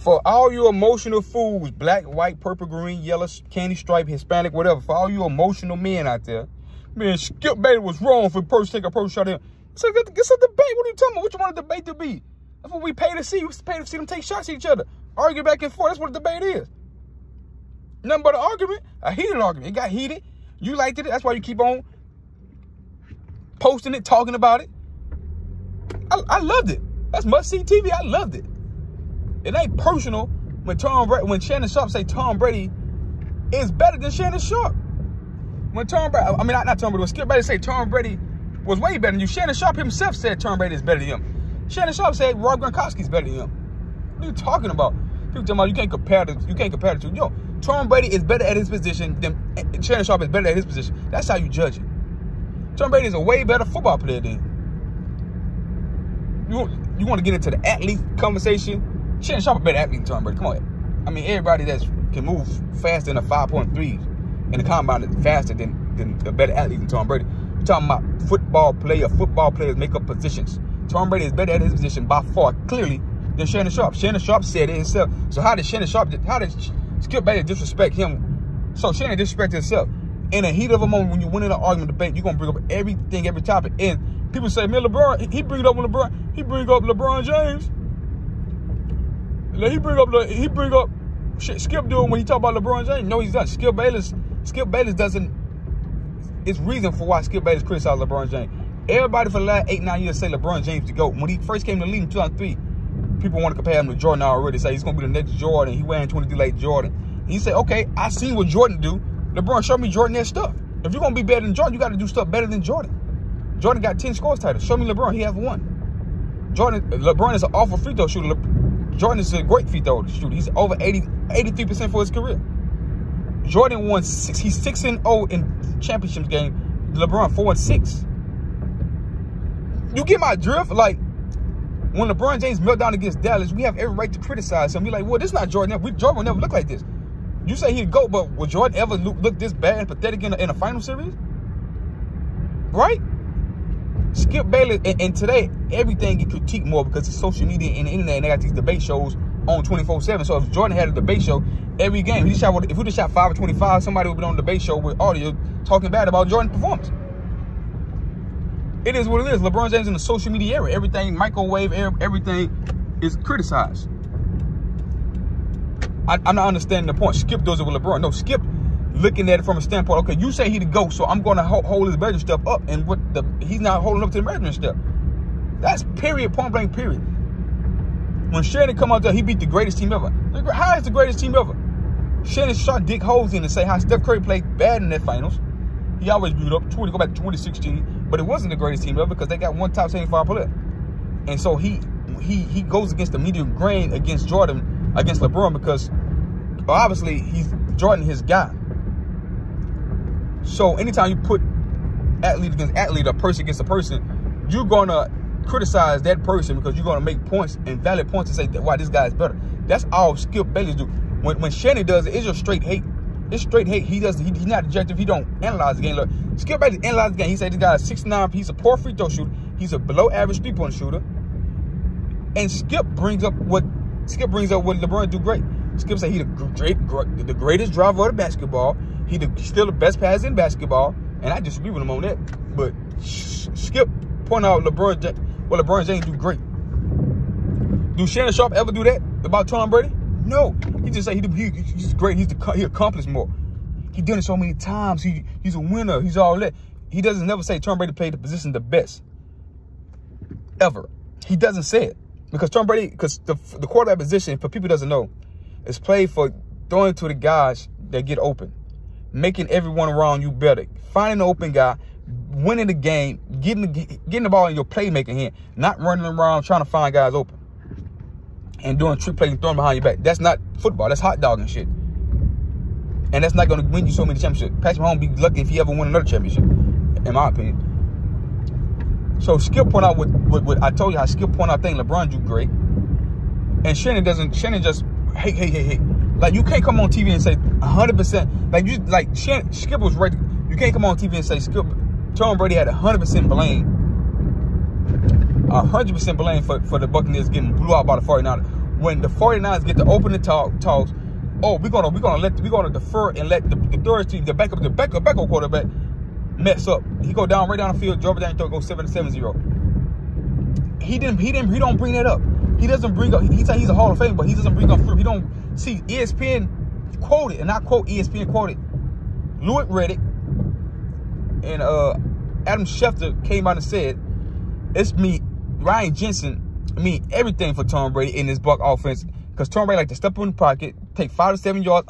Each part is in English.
For all you emotional fools, black, white, purple, green, yellow, candy stripe, Hispanic, whatever, for all you emotional men out there, man, Skip Bayless was wrong for take a shot at him. So it's a debate. What are you talking about? What you want a debate to be? That's what we pay to see. We pay to see them take shots at each other. Argue back and forth. That's what a debate is. Nothing but an argument. A heated argument. It got heated. You liked it. That's why you keep on posting it, talking about it. I loved it. That's must-see TV. I loved it. It ain't personal when Shannon Sharpe say Tom Brady is better than Shannon Sharpe. When Tom Brady, I mean, not Tom Brady, when Skip Bayless say Tom Brady was way better than you, Shannon Sharpe himself said Tom Brady is better than him. Shannon Sharpe said Rob Gronkowski's better than him. What are you talking about? People talking about you can't compare the two. Yo, Tom Brady is better at his position than Shannon Sharpe is better at his position. That's how you judge it. Tom Brady is a way better football player than you want to get into the athlete conversation. Shannon Sharpe a better athlete than Tom Brady. Come on. I mean, everybody that can move faster than a 5.3 in the combine is faster than a better athlete than Tom Brady. We're talking about football players make up positions. Tom Brady is better at his position by far, clearly, than Shannon Sharpe. Shannon Sharpe said it himself. So how did Skip Bayless disrespect him? So Shannon disrespected himself. In a heat of a moment, when you win in an argument debate, you're gonna bring up everything, every topic. And people say, man, LeBron, he bring up LeBron James. He bring up shit Skip doing when he talk about LeBron James. No, he's not. Skip Bayless doesn't. It's reason for why Skip Bayless criticized LeBron James. Everybody for the last 8-9 years say LeBron James to go. When he first came to the league in 2003, people want to compare him to Jordan already. Say he's gonna be the next Jordan. He wearing 23 like Jordan. And he said, okay, I seen what Jordan do. LeBron, show me Jordan that stuff. If you're gonna be better than Jordan, you got to do stuff better than Jordan. Jordan got 10 scores titles. Show me LeBron. He has 1. LeBron is an awful free throw shooter. Jordan is a great free throw shooter. He's over 83% for his career. Jordan won 6. He's 6-0 in championships game. LeBron 4-6. You get my drift? Like, when LeBron James melted down against Dallas, we have every right to criticize him. Be like, well, this is not Jordan. Jordan will never look like this. You say he'd go, but will Jordan ever look this bad and pathetic in a final series? Right? Skip Bayless, and today, everything get critiqued more because it's social media and the internet, and they got these debate shows on 24/7. So if Jordan had a debate show every game, if he just shot 5 or 25, somebody would be on the debate show with audio talking bad about Jordan's performance. It is what it is. LeBron James in the social media era. Everything, microwave, everything is criticized. I'm not understanding the point. Skip does it with LeBron. No, Skip looking at it from a standpoint, okay, you say he the GOAT, so I'm going to hold his measuring step up, and he's not holding up to the measuring step. That's period, point blank, period. When Shannon come out there, he beat the greatest team ever. How is the greatest team ever? Shannon shot dick holes in to say how Steph Curry played bad in that finals. He always blew it up. Go back to 2016, but it wasn't the greatest team ever because they got one top 75 player. And so he goes against the media grain against Jordan, against LeBron, because obviously Jordan his guy. So anytime you put athlete against athlete, a person against a person, you're gonna criticize that person because you're gonna make points and valid points to say that why this guy is better. That's all Skip Bayless do. When Shannon does it, it's just straight hate. It's straight hate. He's not objective. He don't analyze the game. Look, Skip Bayless analyzes the game. He said this guy is 6'9". He's a poor free throw shooter. He's a below average 3-point shooter. And Skip brings up what LeBron do great. Skip said he's the greatest driver of the basketball. He's still the best passer in basketball, and I disagree with him on that. But Skip point out what LeBron James do great. Do Shannon Sharpe ever do that about Tom Brady? No. He just say he's great. He accomplished more. He done it so many times. He's a winner. He's all that. He doesn't never say Tom Brady played the position the best ever. He doesn't say it because the quarterback position, for people who doesn't know, is played for throwing to the guys that get open, making everyone around you better, finding the open guy, winning the game, getting the ball in your playmaking hand, not running around trying to find guys open and doing trick plays and throwing behind your back. That's not football. That's hot dog and shit. And that's not going to win you so many championships. Patrick Mahomes be lucky if he ever win another championship, in my opinion. So Skip point out what I told you how Skip point out things LeBron do great, and Shannon doesn't. Shannon just hate. Like, you can't come on TV and say 100%. Skip was right. You can't come on TV and say Tom Brady had 100% blame. 100% blame for the Buccaneers getting blew out by the 49ers. when the 49ers get to open the talks, oh, we're gonna defer and let the third team, the backup quarterback mess up. He go down right down the field, drop it down, go 7-0. He don't bring that up. He doesn't bring up. He said he's a Hall of Fame, but he doesn't bring up fruit. He don't see ESPN quoted, and I quote ESPN quoted. Louis Riddick and Adam Schefter came out and said, "It's me, Ryan Jensen, mean everything for Tom Brady in this Buck offense, because Tom Brady like to step in the pocket, take 5 to 7 yards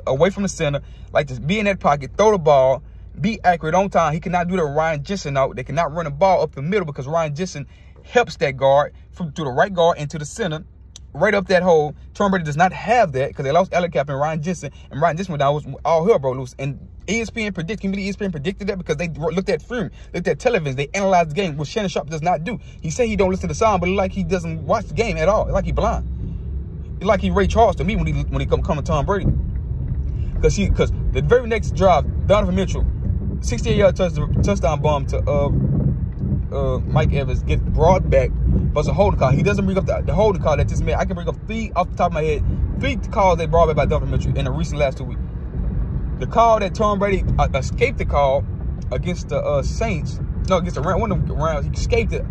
away from the center, like to be in that pocket, throw the ball, be accurate on time. He cannot do that with Ryan Jensen out. They cannot run the ball up the middle because Ryan Jensen helps that guard through the right guard into the center, right up that hole. Tom Brady does not have that because they lost Alec Cap and Ryan Jensen went down, was all hell broke loose. And ESPN predicted that because they looked at film, looked at television, they analyzed the game, which Shannon Sharpe does not do. He said he don't listen to the sound, but like he doesn't watch the game at all. It's like he blind. It's like he Ray Charles to me when he come to Tom Brady. Because the very next drive, Donovan Mitchell, 68-yard touchdown bomb to Mike Evans, get brought back, but it's a holding call. He doesn't bring up the holding call that this man. I can bring up 3 off the top of my head, 3 calls they brought back by Donovan Mitchell in the recent last 2 weeks. The call that Tom Brady escaped the call against the Saints, no, against the one of the rounds, he escaped it.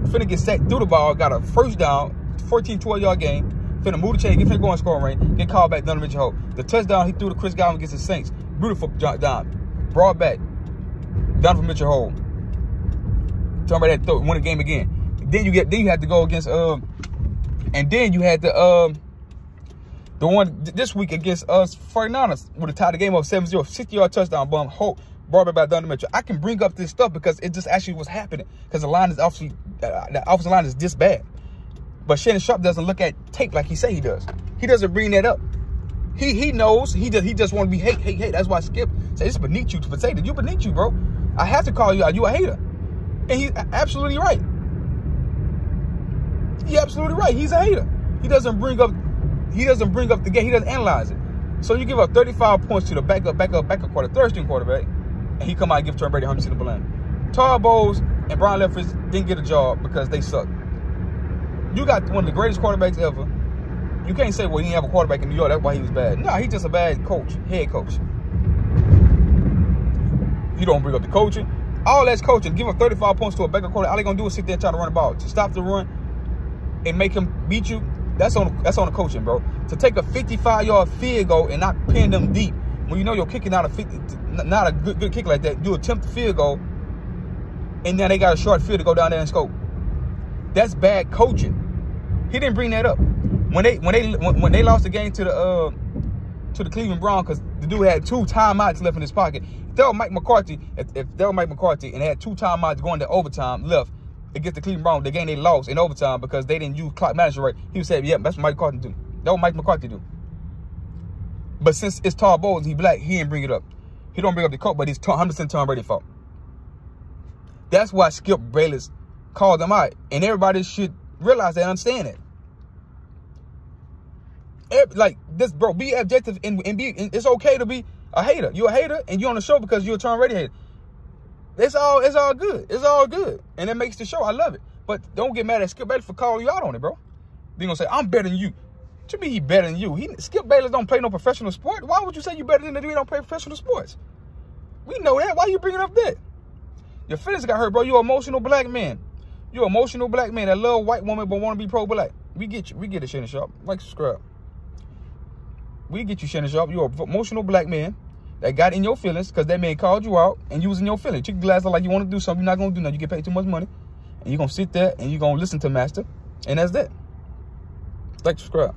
Finna get sacked through the ball, got a first down, 14, 12-yard game. Finna move the chain, get finna go in scoring range, get called back, Donovan Mitchell hold. The touchdown he threw to Chris Godwin against the Saints, beautiful down, brought back, Donovan Mitchell hold. Tom Brady had to win the game again. Then you had to go against and then you had the one this week against us 49ers would have tied the game up 7-0, 60-yard touchdown bomb, brought back by Donovan Mitchell. I can bring up this stuff because it just actually was happening because the line is obviously the offensive line is this bad. But Shannon Sharpe doesn't look at tape like he say he does. He doesn't bring that up. He knows. He just want to be hate. That's why Skip say it's beneath you to say that. You beneath you, bro. I have to call you out. You a hater. And he's absolutely right. He's absolutely right. He's a hater. He doesn't bring up the game. He doesn't analyze it. So you give up 35 points to the backup third string quarterback, and he come out and give Tom Brady 100% of the blame. Todd Bowles and Brian Leftwich didn't get a job because they suck. You got one of the greatest quarterbacks ever. You can't say, well, he didn't have a quarterback in New York, that's why he was bad. No, he's just a bad coach, head coach. You don't bring up the coaching. All that's coaching. Give up 35 points to a backup quarterback. All they're going to do is sit there and try to run the ball. To stop the run and make him beat you, that's on the coaching, bro. To take a 55-yard field goal and not pin them deep, when you know you're kicking out not a good kick like that, you attempt the field goal, and then they got a short field to go down there and score. That's bad coaching. He didn't bring that up. When they lost the game to the Cleveland Browns because the dude had 2 timeouts left in his pocket. If that was Mike McCarthy, and they had 2 timeouts going to overtime left against the Cleveland Browns, the game they lost in overtime because they didn't use clock management right, he would say, yeah, that's what Mike McCarthy do. That's what Mike McCarthy do. But since it's Todd Bowles, he black, he didn't bring it up. He don't bring up the coach, but it's 100% Tom Brady's fault. That's why Skip Bayless called them out, and everybody should realize that, understand it. Like this, bro, be objective and it's okay to be a hater. You're a hater and you're on the show because you're a Tom Brady hater. It's all good. It's all good. And it makes the show. I love it. But don't get mad at Skip Bayless for calling you out on it, bro. They're gonna say, I'm better than you. To me, he better than you. Skip Bayless don't play no professional sport. Why would you say you better than the dude who don't play professional sports? We know that. Why you bringing up that? Your feelings got hurt, bro. You're an emotional black man. You're an emotional black man that love white woman but want to be pro-black. We get you. We get it, Shannon Sharpe. Like, subscribe. We get you, Shannon Sharpe. You're an emotional black man that got in your feelings because that man called you out and you was in your feelings. Took the glass like you want to do something. You're not going to do nothing. You get paid too much money. And you're going to sit there and you're going to listen to Master. And that's that. Like, subscribe.